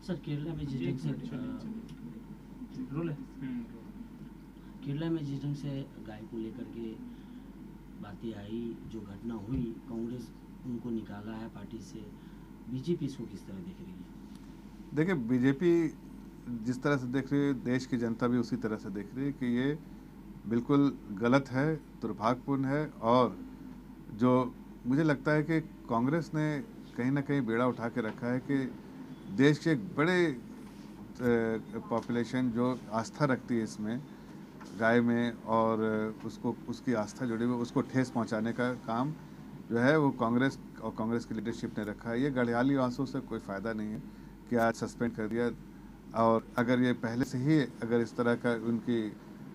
Sir Kerala में जिस ढंग से केरला में जिस ढंग से गाय को लेकर के बातें आई, जो घटना हुई, कांग्रेस उनको निकाला है पार्टी से, बीजेपी इसको किस तरह देख रही है? देखिए, बीजेपी जिस तरह से देख रही है, देश की जनता भी उसी तरह से देख रही है कि ये बिल्कुल गलत है, दुर्भाग्यपूर्ण है। और जो मुझे लगता है कि कांग्रेस ने कहीं ना कहीं बेड़ा उठा के रखा है कि देश के एक बड़े पॉपुलेशन जो आस्था रखती है इसमें, गाय में, और उसको उसकी आस्था जुड़ी हुई, उसको ठेस पहुंचाने का काम जो है वो कांग्रेस और कांग्रेस की लीडरशिप ने रखा है। ये गढ़ियाली आंसू से कोई फ़ायदा नहीं है कि आज सस्पेंड कर दिया। और अगर ये पहले से ही अगर इस तरह का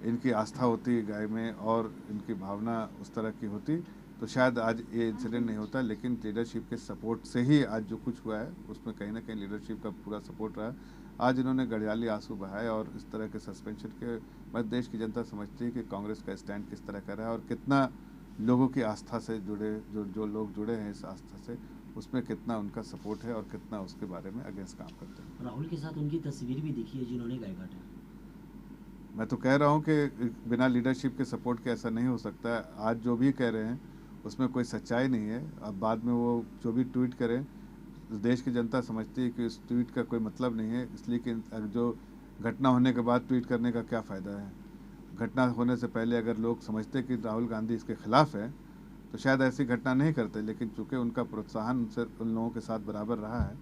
इनकी आस्था होती गाय में और इनकी भावना उस तरह की होती तो शायद आज ये इंसिडेंट नहीं होता। लेकिन लीडरशिप के सपोर्ट से ही आज जो कुछ हुआ है उसमें कहीं ना कहीं लीडरशिप का पूरा सपोर्ट रहा। आज इन्होंने गढ़ियाली आंसू बहाए और इस तरह के सस्पेंशन के बाद देश की जनता समझती है कि कांग्रेस का स्टैंड किस तरह का रहा है और कितना लोगों की आस्था से जुड़े जो लोग जुड़े हैं इस आस्था से, उसमें कितना उनका सपोर्ट है और कितना उसके बारे में अगेंस्ट काम करते हैं। राहुल के साथ उनकी तस्वीर भी दिखी है जिन्होंने गाय काटा। मैं तो कह रहा हूँ कि बिना लीडरशिप के सपोर्ट के ऐसा नहीं हो सकता है। आज जो भी कह रहे हैं उसमें कोई सच्चाई नहीं है। अब बाद में वो जो भी ट्वीट करें, देश की जनता समझती है कि इस ट्वीट का कोई मतलब नहीं है, इसलिए कि जो घटना होने के बाद ट्वीट करने का क्या फ़ायदा है। घटना होने से पहले अगर लोग समझते कि राहुल गांधी इसके खिलाफ है तो शायद ऐसी घटना नहीं करते। लेकिन चूंकि उनका प्रोत्साहन उनसे उन लोगों के साथ बराबर रहा है,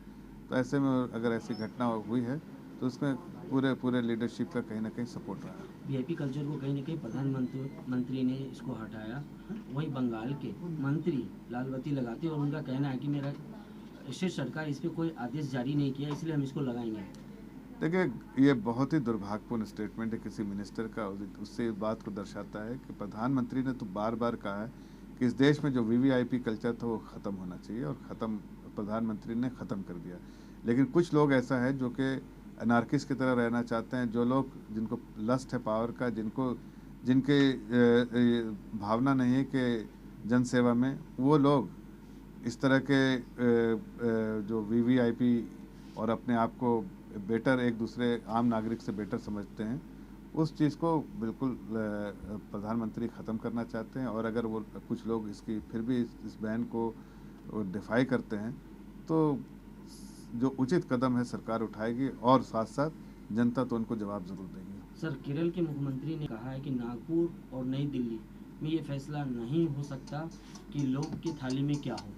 तो ऐसे में अगर ऐसी घटना हुई है तो उसमें पूरे लीडरशिप का कहीं ना कहीं सपोर्ट रहा है। वीआईपी कल्चर को कहीं ना कहीं प्रधानमंत्री ने इसको हटाया। वहीं बंगाल के मंत्री लाल बत्ती लगाते और उनका कहना है कि मेरा स्टेट सरकार इस पर कोई आदेश जारी नहीं किया, इसलिए हम इसको लगाएंगे। देखिए, ये बहुत ही दुर्भाग्यपूर्ण स्टेटमेंट है किसी मिनिस्टर का। उससे इस बात को दर्शाता है कि प्रधानमंत्री ने तो बार बार कहा है कि इस देश में जो वीवीआईपी कल्चर था वो ख़त्म होना चाहिए, और प्रधानमंत्री ने ख़त्म कर दिया। लेकिन कुछ लोग ऐसा है जो कि अनार्किस्ट की तरह रहना चाहते हैं, जो लोग जिनको लस्ट है पावर का, जिनके भावना नहीं है कि जनसेवा में, वो लोग इस तरह के जो वीवीआईपी और अपने आप को बेटर, एक दूसरे आम नागरिक से बेटर समझते हैं, उस चीज़ को बिल्कुल प्रधानमंत्री ख़त्म करना चाहते हैं। और अगर वो कुछ लोग इसकी फिर भी इस बैन को डिफाई करते हैं तो जो उचित कदम है सरकार उठाएगी, और साथ साथ जनता तो उनको जवाब ज़रूर देगी। सर केरल के मुख्यमंत्री ने कहा है कि नागपुर और नई दिल्ली में ये फैसला नहीं हो सकता कि लोग की थाली में क्या हो।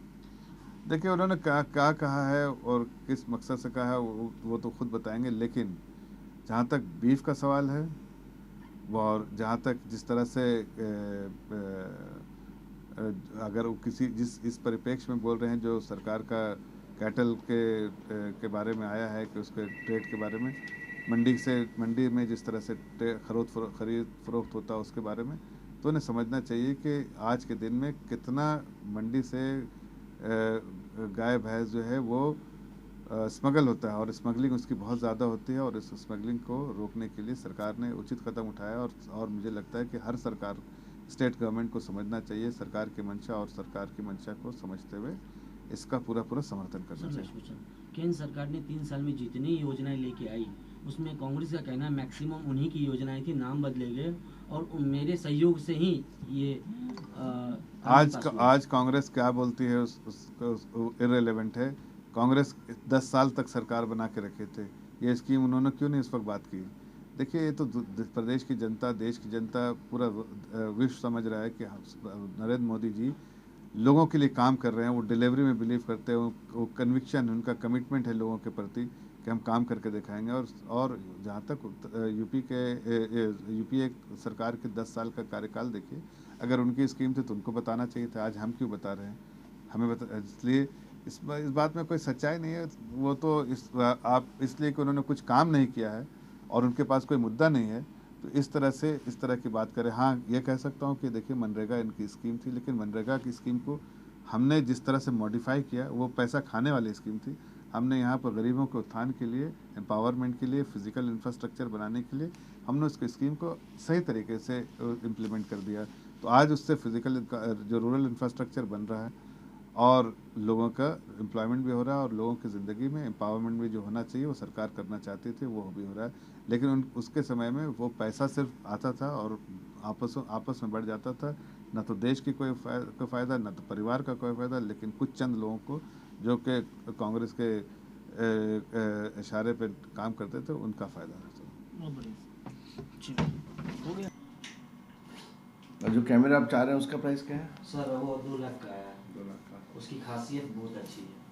देखिए, उन्होंने क्या कहा है और किस मकसद से कहा है वो तो खुद बताएंगे। लेकिन जहाँ तक बीफ का सवाल है, और जहाँ तक जिस तरह से अगर वो इस परिप्रेक्ष्य में बोल रहे हैं जो सरकार का कैटल के बारे में आया है कि उसके ट्रेड के बारे में, मंडी में जिस तरह से खरीद फरोख्त होता है उसके बारे में, तो उन्हें समझना चाहिए कि आज के दिन में कितना मंडी से गाय भैंस जो है वो स्मगल होता है, और स्मगलिंग उसकी बहुत ज़्यादा होती है। और इस स्मगलिंग को रोकने के लिए सरकार ने उचित कदम उठाया। और मुझे लगता है कि हर सरकार, स्टेट गवर्नमेंट को समझना चाहिए सरकार की मंशा, और सरकार की मंशा को समझते हुए इसका पूरा समर्थन करना चाहिए। केंद्र सरकार ने 3 साल में जितनी योजनाएं लेके आई, उसमें कांग्रेस का कहना है मैक्सिमम उन्हीं की योजनाएं थी, नाम बदले गए और मेरे सहयोग से ही ये आज कांग्रेस क्या बोलती है उसको इररिलेवेंट है। कांग्रेस 10 साल तक सरकार बना के रखे थे, ये स्कीम उन्होंने क्यों नहीं इस वक्त बात की। देखिए, ये तो प्रदेश की जनता, देश की जनता, पूरा विश्व समझ रहा है कि नरेंद्र मोदी जी लोगों के लिए काम कर रहे हैं। वो डिलीवरी में बिलीव करते हैं, वो कन्विक्शन, उनका कमिटमेंट है लोगों के प्रति कि हम काम करके दिखाएंगे। और जहाँ तक यूपीए सरकार के 10 साल का कार्यकाल देखिए, अगर उनकी स्कीम थी तो उनको बताना चाहिए था। आज हम क्यों बता रहे हैं, हमें इसलिए इस बात में कोई सच्चाई नहीं है। वो तो इसलिए कि उन्होंने कुछ काम नहीं किया है और उनके पास कोई मुद्दा नहीं है तो इस तरह की बात करें। हाँ, ये कह सकता हूँ कि देखिए, मनरेगा इनकी स्कीम थी, लेकिन मनरेगा की स्कीम को हमने जिस तरह से मॉडिफाई किया, वो पैसा खाने वाली स्कीम थी। हमने यहाँ पर गरीबों के उत्थान के लिए, एम्पावरमेंट के लिए, फिजिकल इंफ्रास्ट्रक्चर बनाने के लिए हमने उसकी स्कीम को सही तरीके से इम्प्लीमेंट कर दिया। तो आज उससे फिजिकल जो रूरल इंफ्रास्ट्रक्चर बन रहा है, और लोगों का एम्प्लॉयमेंट भी हो रहा है और लोगों की ज़िंदगी में एम्पावरमेंट भी जो होना चाहिए वो सरकार करना चाहती थी, वो भी हो रहा है। लेकिन उसके समय में वो पैसा सिर्फ आता था और आपस में बढ़ जाता था, ना तो देश की कोई फ़ायदा, ना तो परिवार का कोई फ़ायदा, लेकिन कुछ चंद लोगों को जो कि कांग्रेस के इशारे पे काम करते थे उनका फ़ायदा रहता था। बहुत बढ़िया। चलिए, हो गया और जो कैमरा आप चाह रहे हैं उसका प्राइस क्या है? सर, वो 2 लाख का है। 2 लाख का। उसकी खासियत बहुत अच्छी है।